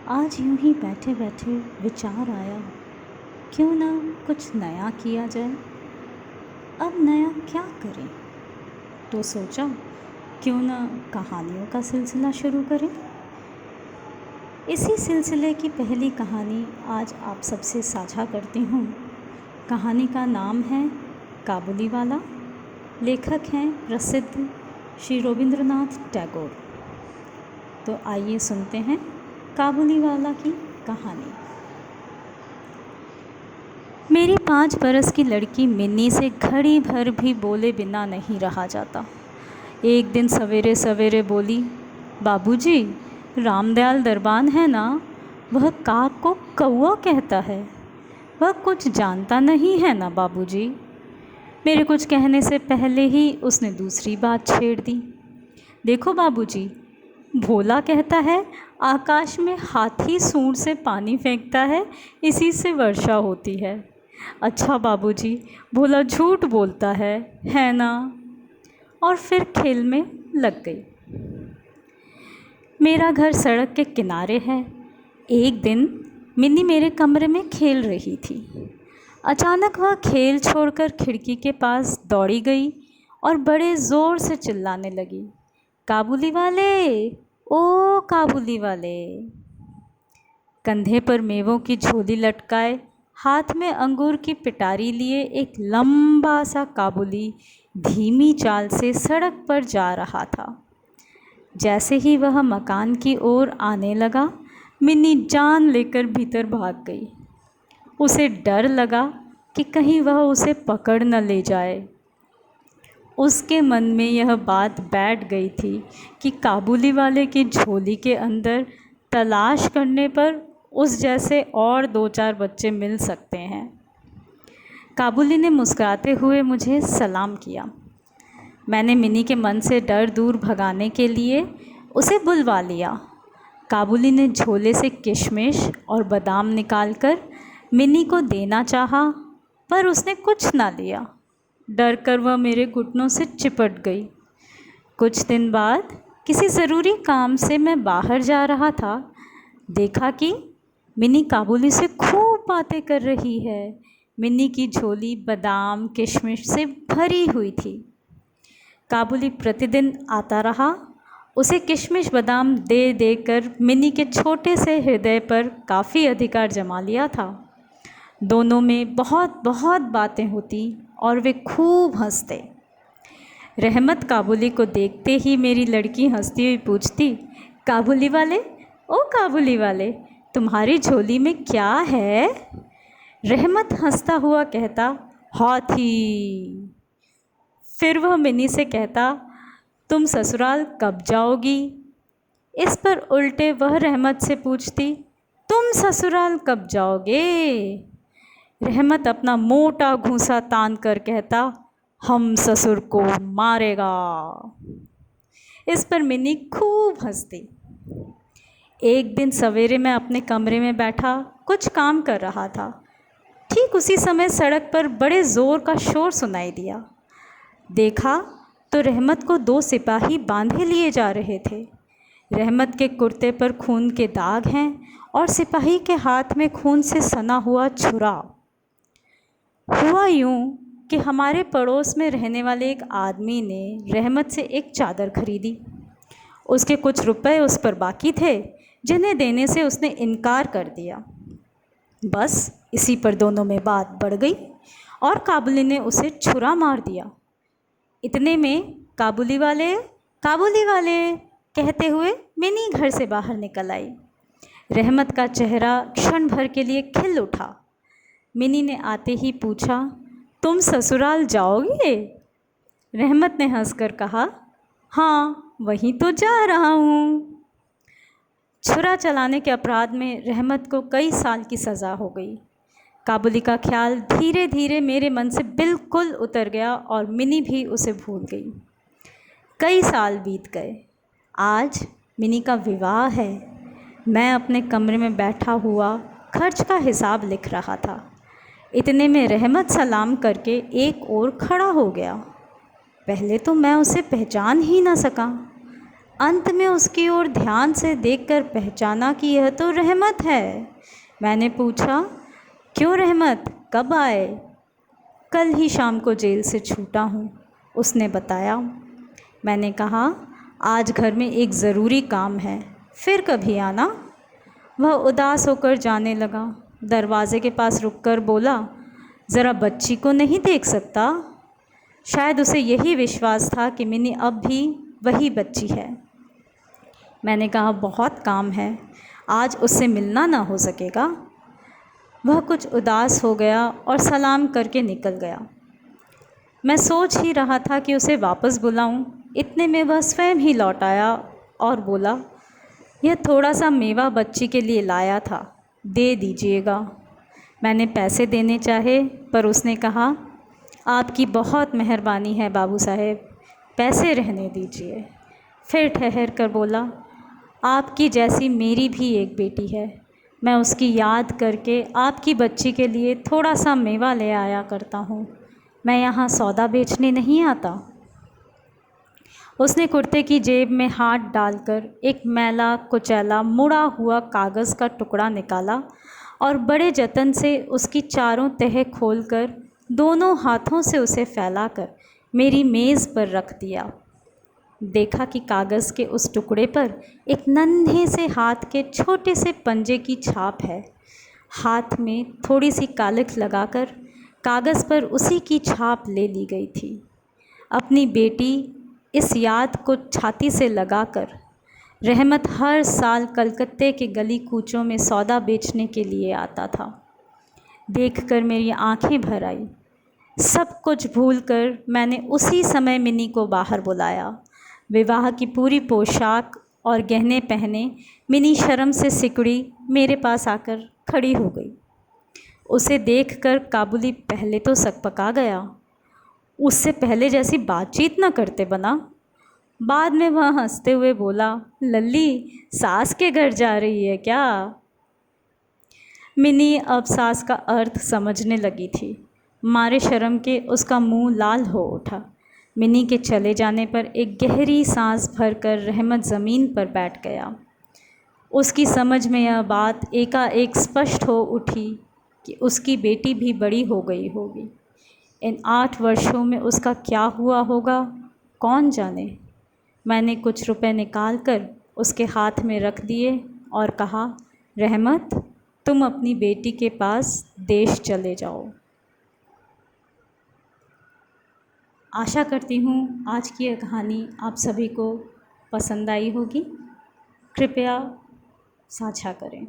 आज यूं ही बैठे बैठे विचार आया, क्यों ना कुछ नया किया जाए। अब नया क्या करें, तो सोचा क्यों ना कहानियों का सिलसिला शुरू करें। इसी सिलसिले की पहली कहानी आज आप सबसे साझा करती हूँ। कहानी का नाम है काबुली वाला। लेखक हैं प्रसिद्ध श्री रविंद्रनाथ टैगोर। तो आइए सुनते हैं काबुली वाला की कहानी। मेरी 5 बरस की लड़की मिन्नी से घड़ी भर भी बोले बिना नहीं रहा जाता। एक दिन सवेरे सवेरे बोली, बाबूजी, रामदयाल दरबान है ना, वह काक को कौवा कहता है। वह कुछ जानता नहीं है ना बाबूजी। मेरे कुछ कहने से पहले ही उसने दूसरी बात छेड़ दी। देखो बाबूजी, भोला कहता है आकाश में हाथी सूंड से पानी फेंकता है, इसी से वर्षा होती है। अच्छा बाबूजी, भोला झूठ बोलता है ना। और फिर खेल में लग गई। मेरा घर सड़क के किनारे है। एक दिन मिन्नी मेरे कमरे में खेल रही थी। अचानक वह खेल छोड़कर खिड़की के पास दौड़ी गई और बड़े ज़ोर से चिल्लाने लगी, काबुली वाले, ओ काबुली वाले। कंधे पर मेवों की झोली लटकाए, हाथ में अंगूर की पिटारी लिए एक लंबा सा काबुली धीमी चाल से सड़क पर जा रहा था। जैसे ही वह मकान की ओर आने लगा, मिन्नी जान लेकर भीतर भाग गई। उसे डर लगा कि कहीं वह उसे पकड़ न ले जाए। उसके मन में यह बात बैठ गई थी कि काबुली वाले की झोली के अंदर तलाश करने पर उस जैसे और 2-4 बच्चे मिल सकते हैं। काबुली ने मुस्कुराते हुए मुझे सलाम किया। मैंने मिन्नी के मन से डर दूर भगाने के लिए उसे बुलवा लिया। काबुली ने झोले से किशमिश और बादाम निकालकर मिन्नी को देना चाहा, पर उसने कुछ ना लिया। डर कर वह मेरे घुटनों से चिपट गई। कुछ दिन बाद किसी ज़रूरी काम से मैं बाहर जा रहा था। देखा कि मिन्नी काबुली से खूब बातें कर रही है। मिन्नी की झोली बादाम किशमिश से भरी हुई थी। काबुली प्रतिदिन आता रहा। उसे किशमिश बादाम दे देकर मिन्नी के छोटे से हृदय पर काफ़ी अधिकार जमा लिया था। दोनों में बहुत बहुत बातें होती और वे खूब हंसते। रहमत काबुली को देखते ही मेरी लड़की हंसती हुई पूछती, काबुली वाले, ओ काबुली वाले, तुम्हारी झोली में क्या है? रहमत हंसता हुआ कहता, हाथी। फिर वह मिन्नी से कहता, तुम ससुराल कब जाओगी? इस पर उल्टे वह रहमत से पूछती, तुम ससुराल कब जाओगे? रहमत अपना मोटा घूंसा तान कर कहता, हम ससुर को मारेगा। इस पर मिन्नी खूब हंसती। एक दिन सवेरे मैं अपने कमरे में बैठा कुछ काम कर रहा था। ठीक उसी समय सड़क पर बड़े ज़ोर का शोर सुनाई दिया। देखा तो रहमत को 2 सिपाही बांधे लिए जा रहे थे। रहमत के कुर्ते पर खून के दाग हैं और सिपाही के हाथ में खून से सना हुआ छुरा। हुआ यूँ कि हमारे पड़ोस में रहने वाले एक आदमी ने रहमत से एक चादर खरीदी। उसके कुछ रुपए उस पर बाकी थे, जिन्हें देने से उसने इनकार कर दिया। बस इसी पर दोनों में बात बढ़ गई और काबुली ने उसे छुरा मार दिया। इतने में काबुली वाले कहते हुए मिन्नी घर से बाहर निकल आई। रहमत का चेहरा क्षण भर के लिए खिल उठा। मिन्नी ने आते ही पूछा, तुम ससुराल जाओगे? रहमत ने हंसकर कहा, हाँ, वहीं तो जा रहा हूँ। छुरा चलाने के अपराध में रहमत को कई साल की सज़ा हो गई। काबुली का ख्याल धीरे धीरे मेरे मन से बिल्कुल उतर गया और मिन्नी भी उसे भूल गई। कई साल बीत गए। आज मिन्नी का विवाह है। मैं अपने कमरे में बैठा हुआ खर्च का हिसाब लिख रहा था। इतने में रहमत सलाम करके एक ओर खड़ा हो गया। पहले तो मैं उसे पहचान ही ना सका। अंत में उसकी ओर ध्यान से देखकर पहचाना कि यह तो रहमत है। मैंने पूछा, क्यों रहमत, कब आए? कल ही शाम को जेल से छूटा हूँ, उसने बताया। मैंने कहा, आज घर में एक ज़रूरी काम है, फिर कभी आना। वह उदास होकर जाने लगा। दरवाजे के पास रुककर बोला, ज़रा बच्ची को नहीं देख सकता? शायद उसे यही विश्वास था कि मिनी अब भी वही बच्ची है। मैंने कहा, बहुत काम है, आज उससे मिलना ना हो सकेगा? वह कुछ उदास हो गया और सलाम करके निकल गया। मैं सोच ही रहा था कि उसे वापस बुलाऊं, इतने में वह स्वयं ही लौट आया और बोला, यह थोड़ा सा मेवा बच्ची के लिए लाया था, दे दीजिएगा। मैंने पैसे देने चाहे पर उसने कहा, आपकी बहुत मेहरबानी है बाबू साहेब, पैसे रहने दीजिए। फिर ठहर कर बोला, आपकी जैसी मेरी भी एक बेटी है, मैं उसकी याद करके आपकी बच्ची के लिए थोड़ा सा मेवा ले आया करता हूँ, मैं यहाँ सौदा बेचने नहीं आता। उसने कुर्ते की जेब में हाथ डालकर एक मैला कुचैला मुड़ा हुआ कागज़ का टुकड़ा निकाला और बड़े जतन से उसकी चारों तह खोलकर दोनों हाथों से उसे फैलाकर मेरी मेज़ पर रख दिया। देखा कि कागज़ के उस टुकड़े पर एक नन्हे से हाथ के छोटे से पंजे की छाप है। हाथ में थोड़ी सी कालिख लगाकर कागज़ पर उसी की छाप ले ली गई थी। अपनी बेटी इस याद को छाती से लगाकर रहमत हर साल कलकत्ते के गली कूचों में सौदा बेचने के लिए आता था। देखकर मेरी आंखें भर आई। सब कुछ भूलकर मैंने उसी समय मिनी को बाहर बुलाया। विवाह की पूरी पोशाक और गहने पहने मिनी शर्म से सिकुड़ी मेरे पास आकर खड़ी हो गई। उसे देखकर काबुली पहले तो सकपका गया, उससे पहले जैसी बातचीत न करते बना। बाद में वह हंसते हुए बोला, लल्ली सास के घर जा रही है क्या? मिनी अब सास का अर्थ समझने लगी थी। मारे शर्म के उसका मुंह लाल हो उठा। मिनी के चले जाने पर एक गहरी सांस भरकर रहमत ज़मीन पर बैठ गया। उसकी समझ में यह बात एकाएक स्पष्ट हो उठी कि उसकी बेटी भी बड़ी हो गई होगी। इन 8 वर्षों में उसका क्या हुआ होगा, कौन जाने। मैंने कुछ रुपए निकाल कर उसके हाथ में रख दिए और कहा, रहमत, तुम अपनी बेटी के पास देश चले जाओ। आशा करती हूँ आज की यह कहानी आप सभी को पसंद आई होगी। कृपया साझा करें।